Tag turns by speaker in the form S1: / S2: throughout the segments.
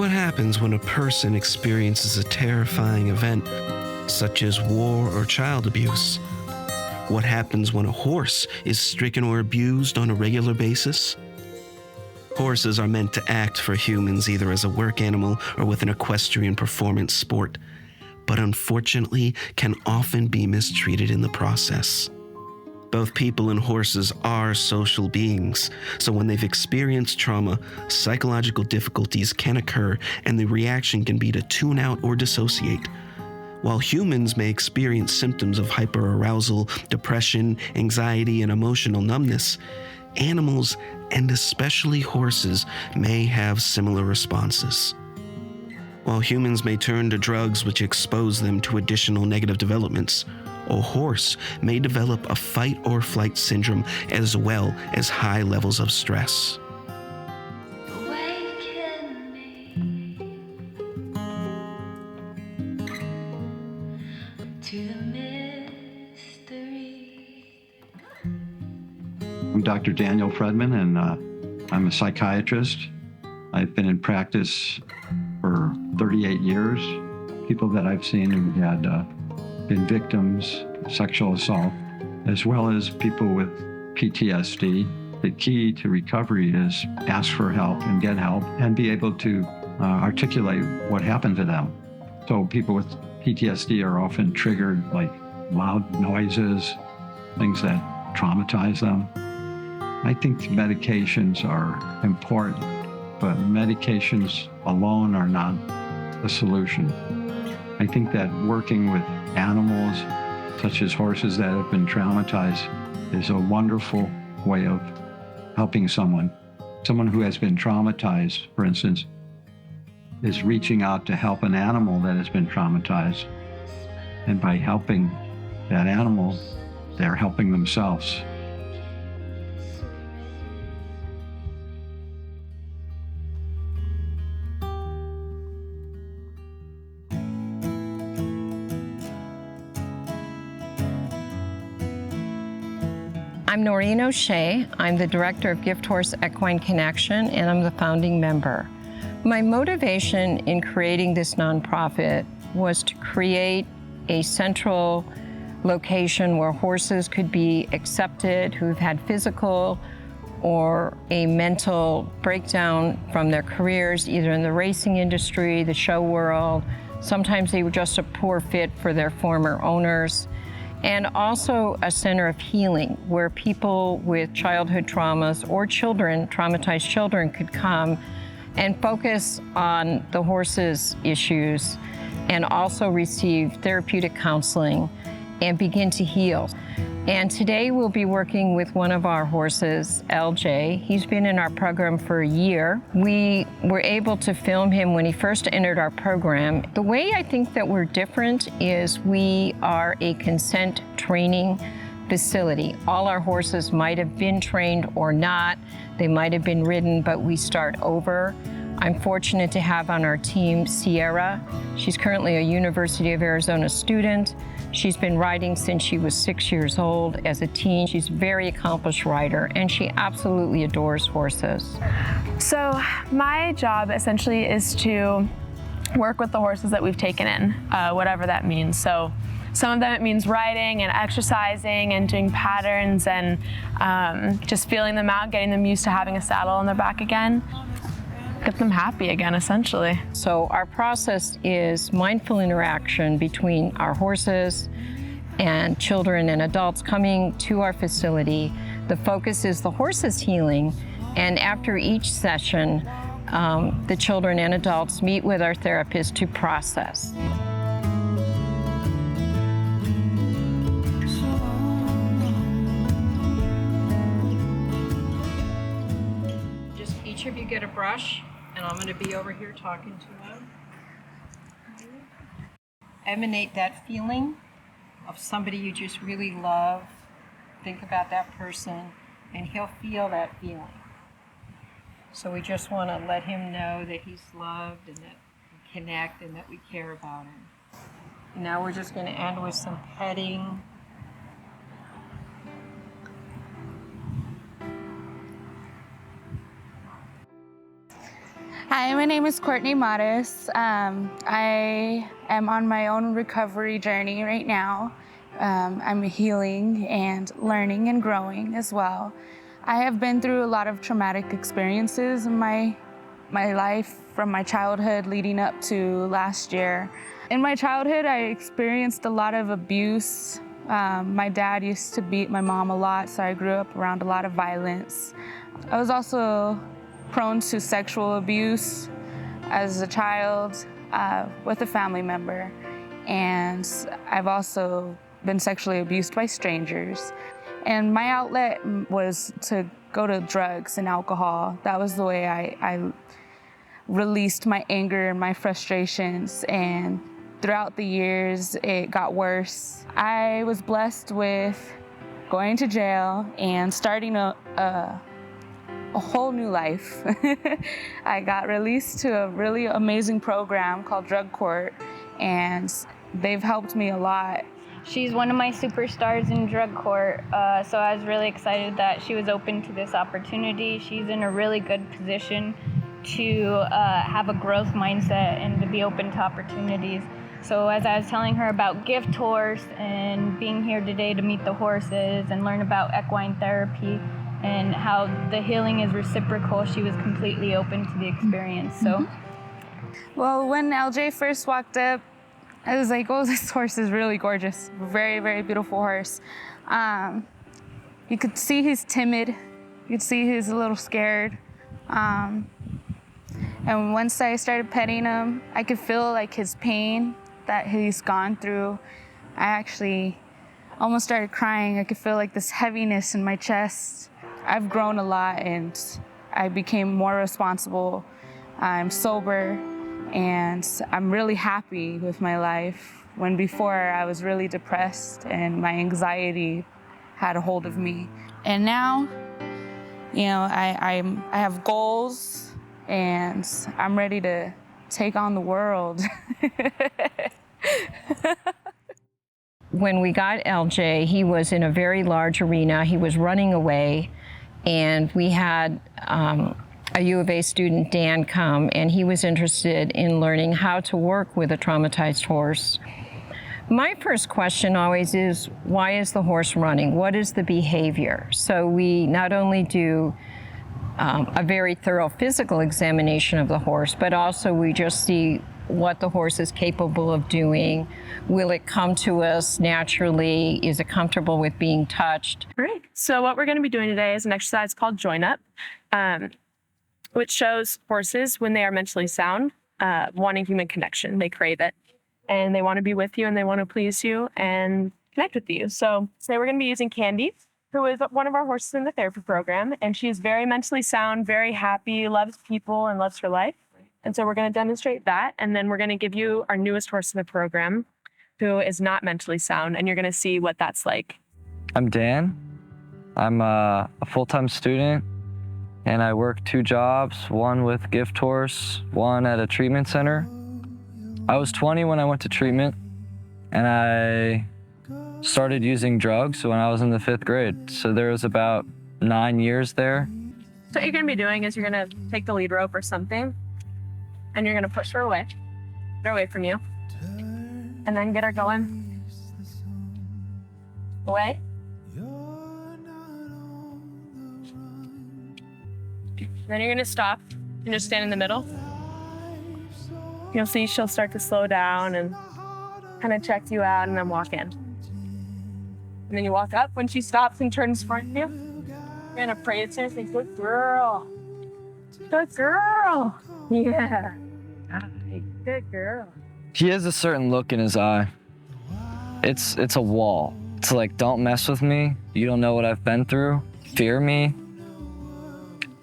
S1: What happens when a person experiences a terrifying event, such as war or child abuse? What happens when a horse is stricken or abused on a regular basis? Horses are meant to act for humans either as a work animal or with an equestrian performance sport, but unfortunately can often be mistreated in the process. Both people and horses are social beings, so when they've experienced trauma, psychological difficulties can occur and the reaction can be to tune out or dissociate. While humans may experience symptoms of hyperarousal, depression, anxiety, and emotional numbness, animals, and especially horses, may have similar responses. While humans may turn to drugs which expose them to additional negative developments, a horse may develop a fight or flight syndrome as well as high levels of stress.
S2: I'm Dr. Daniel Fredman, and I'm a psychiatrist. I've been in practice for 38 years. People that I've seen who had been victims of sexual assault, as well as people with PTSD. The key to recovery is ask for help and get help and be able to articulate what happened to them. So people with PTSD are often triggered like loud noises, things that traumatize them. I think medications are important, but medications alone are not the solution. I think that working with animals, such as horses that have been traumatized, is a wonderful way of helping someone. Someone who has been traumatized, for instance, is reaching out to help an animal that has been traumatized. And by helping that animal, they're helping themselves.
S3: I'm Noreen O'Shea. I'm the director of Gift Horse Equine Connection, and I'm the founding member. My motivation in creating this nonprofit was to create a central location where horses could be accepted who've had physical or a mental breakdown from their careers, either in the racing industry, the show world. Sometimes they were just a poor fit for their former owners. And also a center of healing where people with childhood traumas or children, traumatized children, could come and focus on the horses' issues and also receive therapeutic counseling and begin to heal. And today we'll be working with one of our horses, LJ. He's been in our program for a year. We were able to film him when he first entered our program. The way I think that we're different is we are a consent training facility. All our horses might have been trained or not. They might have been ridden, but we start over. I'm fortunate to have on our team Sierra. She's currently a University of Arizona student. She's been riding since she was 6 years old. As a teen, she's a very accomplished rider, and she absolutely adores horses.
S4: So my job essentially is to work with the horses that we've taken in, whatever that means. So some of them it means riding and exercising and doing patterns and just feeling them out, getting them used to having a saddle on their back again. Get them happy again, essentially.
S3: So our process is mindful interaction between our horses and children and adults coming to our facility. The focus is the horses healing, and after each session, the children and adults meet with our therapist to process. Just each of you get a brush. And I'm going to be over here talking to him. Emanate that feeling of somebody you just really love. Think about that person, and he'll feel that feeling. So we just want to let him know that he's loved and that we connect and that we care about him. And now we're just going to end with some petting.
S5: Hi, my name is Courtney Modis. I am on my own recovery journey right now. I'm healing and learning and growing as well. I have been through a lot of traumatic experiences in my life from my childhood leading up to last year. In my childhood, I experienced a lot of abuse. My dad used to beat my mom a lot, so I grew up around a lot of violence. I was also prone to sexual abuse as a child with a family member, and I've also been sexually abused by strangers. And my outlet was to go to drugs and alcohol. That was the way I released my anger and my frustrations, and throughout the years it got worse. I was blessed with going to jail and starting a whole new life. I got released to a really amazing program called Drug Court, and they've helped me a lot.
S6: She's one of my superstars in Drug Court, so I was really excited that she was open to this opportunity. She's in a really good position to have a growth mindset and to be open to opportunities. So as I was telling her about Gift Horse and being here today to meet the horses and learn about equine therapy and how the healing is reciprocal, she was completely open to the experience. So,
S5: Well, when LJ first walked up, I was like, oh, this horse is really gorgeous. Very, very beautiful horse. You could see he's timid. You could see he's a little scared. And once I started petting him, I could feel like his pain that he's gone through. I actually almost started crying. I could feel like this heaviness in my chest. I've grown a lot and I became more responsible. I'm sober and I'm really happy with my life, when before I was really depressed and my anxiety had a hold of me. And now, you know, I have goals and I'm ready to take on the world.
S3: When we got LJ, he was in a very large arena. He was running away, and we had a U of A student, Dan, come, and he was interested in learning how to work with a traumatized horse. My first question always is, why is the horse running? What is the behavior? So we not only do a very thorough physical examination of the horse, but also we just see what the horse is capable of doing. Will it come to us naturally? Is it comfortable with being touched?
S4: Great. So what we're going to be doing today is an exercise called Join Up, which shows horses when they are mentally sound, wanting human connection. They crave it, and they want to be with you, and they want to please you and connect with you. So today we're going to be using Candy, who is one of our horses in the therapy program, and she's very mentally sound, very happy, loves people, and loves her life. And so we're going to demonstrate that, and then we're going to give you our newest horse in the program, who is not mentally sound, and you're going to see what that's like.
S7: I'm Dan. I'm a full-time student, and I work 2 jobs, one with Gift Horse, one at a treatment center. I was 20 when I went to treatment, and I started using drugs when I was in the 5th grade. So there was about 9 years there.
S4: So what you're going to be doing is you're going to take the lead rope or something, and you're going to push her away. Get her away from you. And then get her going. Away. Then you're going to stop and just stand in the middle. You'll see she'll start to slow down and kind of check you out and then walk in. And then you walk up. When she stops and turns in front of you, you're going to praise her and say, good girl. Good girl. Yeah. Good girl.
S7: He has a certain look in his eye. It's a wall. It's like, don't mess with me. You don't know what I've been through. Fear me.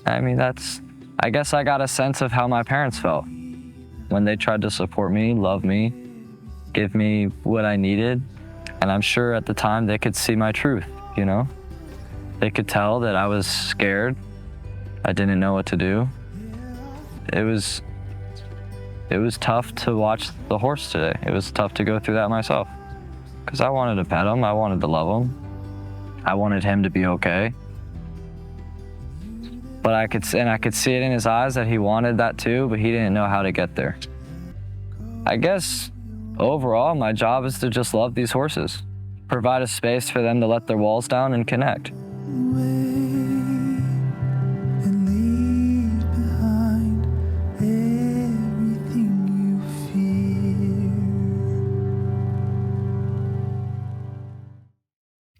S7: I mean, I guess I got a sense of how my parents felt when they tried to support me, love me, give me what I needed. And I'm sure at the time they could see my truth, you know? They could tell that I was scared. I didn't know what to do. It was tough to watch the horse today. It was tough to go through that myself. Because I wanted to pet him, I wanted to love him. I wanted him to be okay. But I could see it in his eyes that he wanted that too, but he didn't know how to get there. I guess overall, my job is to just love these horses, provide a space for them to let their walls down and connect.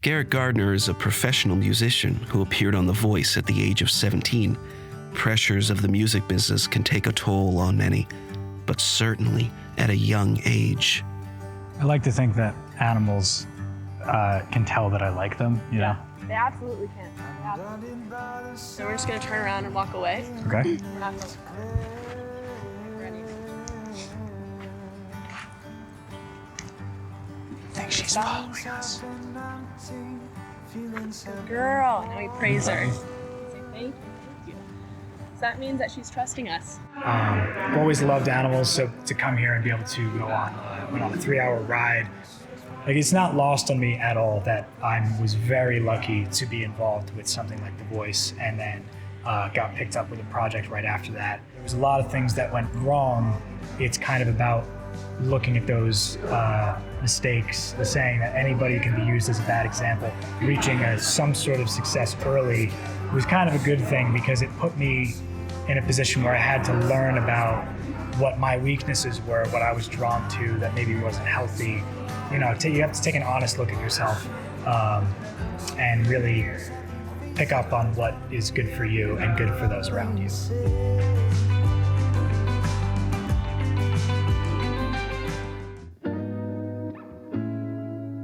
S1: Garrett Gardner is a professional musician who appeared on The Voice at the age of 17. Pressures of the music business can take a toll on many, but certainly at a young age.
S8: I like to think that animals can tell that I like them, you know?
S4: They absolutely can. So we're just gonna turn around and walk away.
S8: Okay.
S4: We're not gonna- Ready?
S8: I think she's following us.
S4: Girl, now we praise her. Say thank you. So that means that she's trusting us.
S8: I've always loved animals, so to come here and be able to go on a 3-hour ride, like it's not lost on me at all that I was very lucky to be involved with something like The Voice, and then got picked up with a project right after that. There was a lot of things that went wrong. It's kind of about looking at those mistakes, the saying that anybody can be used as a bad example. Reaching some sort of success early was kind of a good thing because it put me in a position where I had to learn about what my weaknesses were, what I was drawn to that maybe wasn't healthy. You know, you have to take an honest look at yourself and really pick up on what is good for you and good for those around you.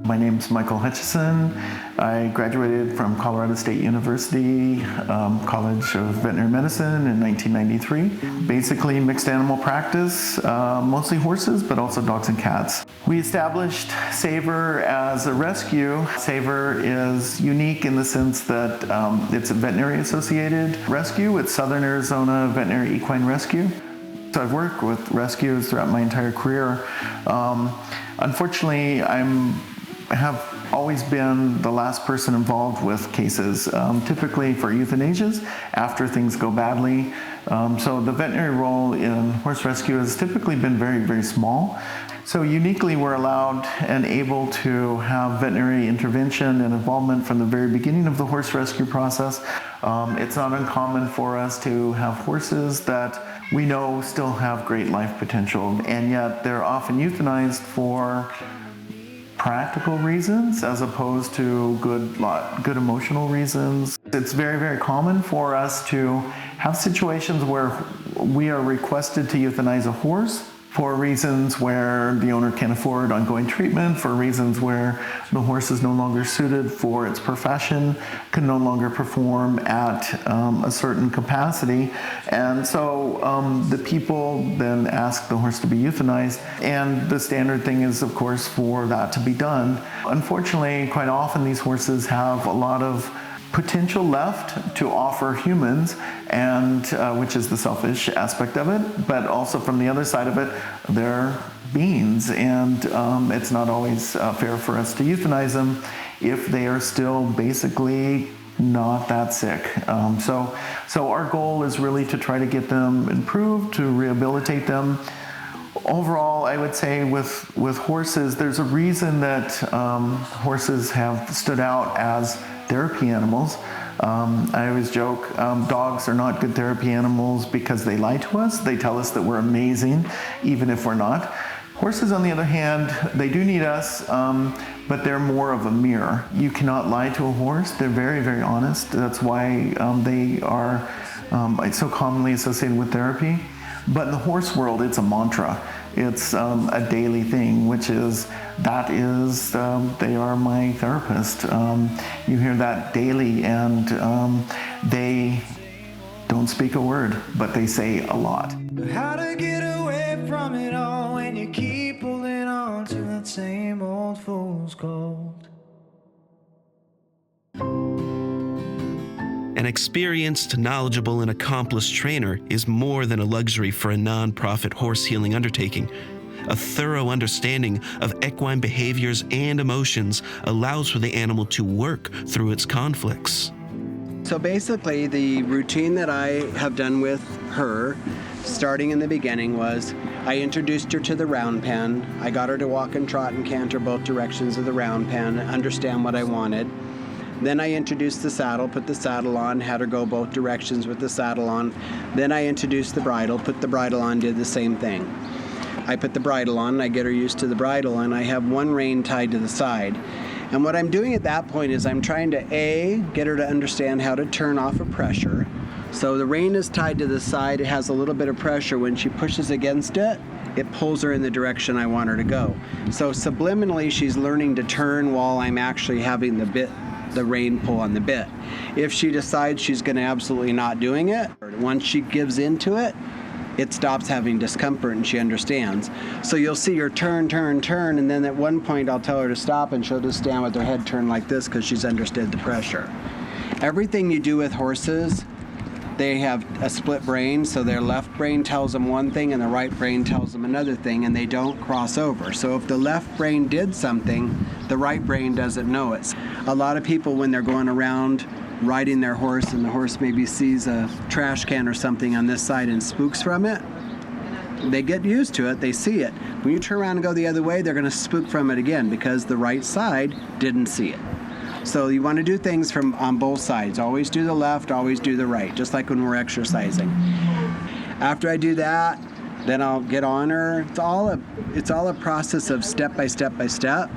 S9: My name's Michael Hutchison. I graduated from Colorado State University College of Veterinary Medicine in 1993. Basically mixed animal practice, mostly horses, but also dogs and cats. We established Savor as a rescue. Savor is unique in the sense that it's a veterinary associated rescue. It's Southern Arizona Veterinary Equine Rescue. So I've worked with rescues throughout my entire career. Unfortunately, I have always been the last person involved with cases, typically for euthanasias after things go badly. So the veterinary role in horse rescue has typically been very, very small. So uniquely, we're allowed and able to have veterinary intervention and involvement from the very beginning of the horse rescue process. It's not uncommon for us to have horses that we know still have great life potential, and yet they're often euthanized for practical reasons as opposed to good emotional reasons. It's very, very common for us to have situations where we are requested to euthanize a horse for reasons where the owner can't afford ongoing treatment, for reasons where the horse is no longer suited for its profession, can no longer perform at a certain capacity. And so the people then ask the horse to be euthanized, and the standard thing is, of course, for that to be done. Unfortunately, quite often these horses have a lot of potential left to offer humans, and which is the selfish aspect of it, but also from the other side of it, they're beings, and it's not always fair for us to euthanize them if they are still basically not that sick. So our goal is really to try to get them improved, to rehabilitate them. Overall, I would say with horses, there's a reason that horses have stood out as therapy animals. I always joke, dogs are not good therapy animals because they lie to us. They tell us that we're amazing, even if we're not. Horses, on the other hand, they do need us, but they're more of a mirror. You cannot lie to a horse. They're very, very honest. That's why they are so commonly associated with therapy. But in the horse world, it's a mantra. It's a daily thing, which is, they are my therapist. You hear that daily, and they don't speak a word, but they say a lot.
S10: How to get away from it all when you keep holding on to that same old fool's gold.
S1: An experienced, knowledgeable, and accomplished trainer is more than a luxury for a non-profit horse healing undertaking. A thorough understanding of equine behaviors and emotions allows for the animal to work through its conflicts.
S11: So basically, the routine that I have done with her, starting in the beginning, was I introduced her to the round pen. I got her to walk and trot and canter both directions of the round pen, understand what I wanted. Then I introduced the saddle, put the saddle on, had her go both directions with the saddle on. Then I introduced the bridle, put the bridle on, did the same thing. I put the bridle on, I get her used to the bridle, and I have one rein tied to the side. And what I'm doing at that point is I'm trying to, A, get her to understand how to turn off a pressure. So the rein is tied to the side, it has a little bit of pressure. When she pushes against it, it pulls her in the direction I want her to go. So subliminally, she's learning to turn while I'm actually having the rein pull on the bit. If she decides she's going to absolutely not doing it, once she gives into it, it stops having discomfort and she understands. So you'll see her turn, and then at one point I'll tell her to stop and she'll just stand with her head turned like this because she's understood the pressure. Everything you do with horses, they have a split brain, so their left brain tells them one thing and the right brain tells them another thing, and they don't cross over. So if the left brain did something, the right brain doesn't know it. A lot of people, when they're going around riding their horse and the horse maybe sees a trash can or something on this side and spooks from it, they get used to it, they see it. When you turn around and go the other way, they're going to spook from it again because the right side didn't see it. So you want to do things on both sides. Always do the left, always do the right, just like when we're exercising. After I do that, then I'll get on her. It's all a process of step by step by step,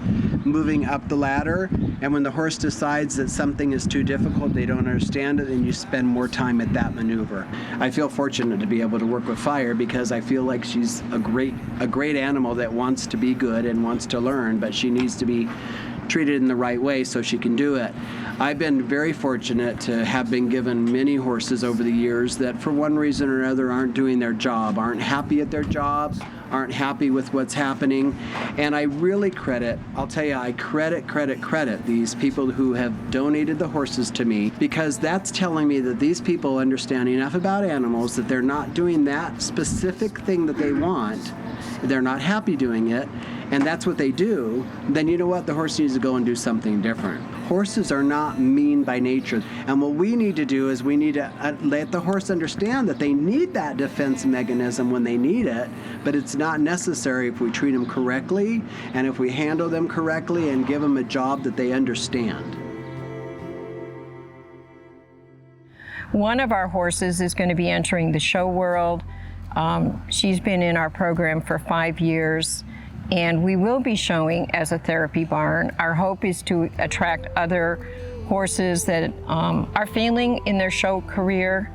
S11: moving up the ladder. And when the horse decides that something is too difficult, they don't understand it, then you spend more time at that maneuver. I feel fortunate to be able to work with Fire because I feel like she's a great animal that wants to be good and wants to learn, but she needs to be treated in the right way so she can do it. I've been very fortunate to have been given many horses over the years that for one reason or another aren't doing their job, aren't happy at their job, aren't happy with what's happening. And I really credit these people who have donated the horses to me, because that's telling me that these people understand enough about animals that they're not doing that specific thing that they want. They're not happy doing it, and that's what they do. Then you know what? The horse needs to go and do something different. Horses are not mean by nature, and what we need to do is we need to let the horse understand that they need that defense mechanism when they need it, but it's not necessary if we treat them correctly and if we handle them correctly and give them a job that they understand.
S3: One of our horses is going to be entering the show world. She's been in our program for 5 years, and we will be showing as a therapy barn. Our hope is to attract other horses that are failing in their show career.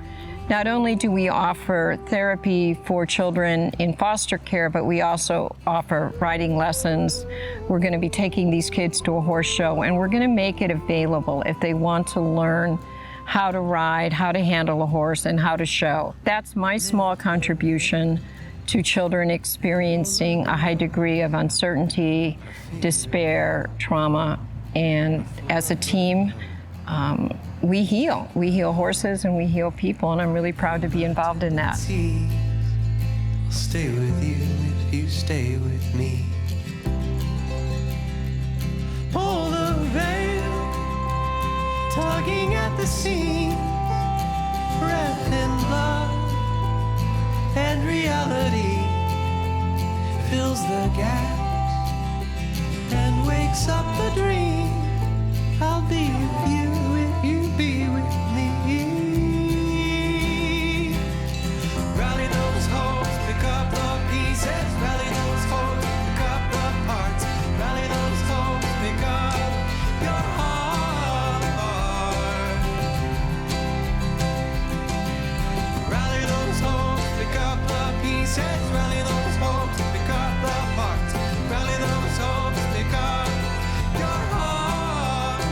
S3: Not only do we offer therapy for children in foster care, but we also offer riding lessons. We're going to be taking these kids to a horse show, and we're going to make it available if they want to learn how to ride, how to handle a horse, and how to show. That's my small contribution to children experiencing a high degree of uncertainty, despair, trauma, and as a team, we heal. We heal horses and we heal people, and I'm really proud to be involved in that.
S10: I'll stay with you if you stay with me. Pull the veil, tugging at the seams, breath and blood and reality fills the gaps and wakes up the dream. I'll be with you if you be with me. Rally those hopes, pick up the pieces. Rally those hopes, pick up the parts. Rally those hopes, pick up your heart. Rally those hopes, pick up the pieces. Rally those hopes, pick up the parts. Rally those hopes, pick up your heart.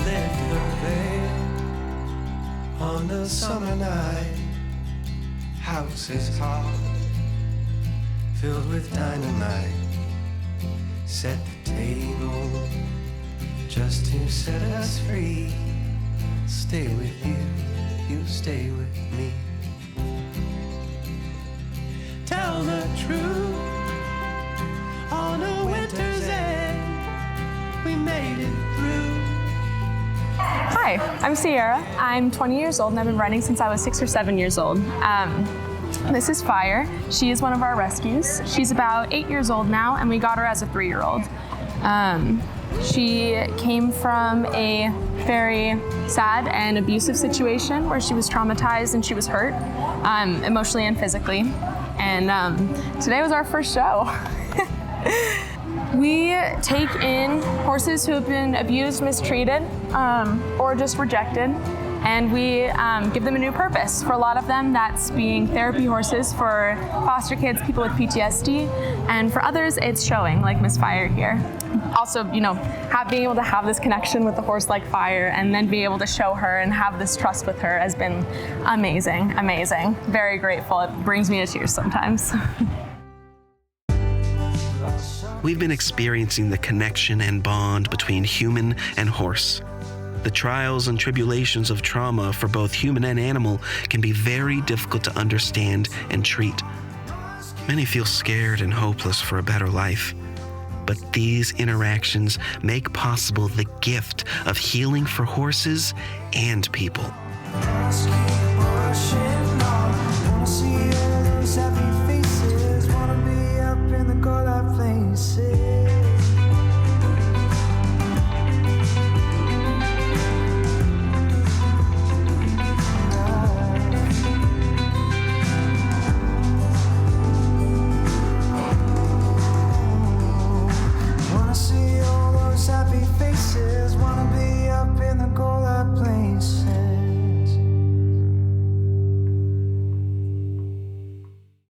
S10: Lift the veil on the summer night. House is hot, filled with dynamite. Set the table just to set us free. Stay with you, you stay with me. Tell the truth on a winter's end. We made it through.
S4: Hi, I'm Sierra. I'm 20 years old and I've been riding since I was 6 or 7 years old. This is Fire. She is one of our rescues. She's about 8 years old now and we got her as a 3-year-old. She came from a very sad and abusive situation where she was traumatized and she was hurt, emotionally and physically. And today was our first show. We take in horses who have been abused, mistreated, or just rejected, and we give them a new purpose. For a lot of them, that's being therapy horses for foster kids, people with PTSD, and for others, it's showing, like Miss Fire here. Also, being able to have this connection with a horse like Fire and then be able to show her and have this trust with her has been amazing, amazing. Very grateful. It brings me to tears sometimes.
S1: We've been experiencing the connection and bond between human and horse. The trials and tribulations of trauma for both human and animal can be very difficult to understand and treat. Many feel scared and hopeless for a better life. But these interactions make possible the gift of healing for horses and people.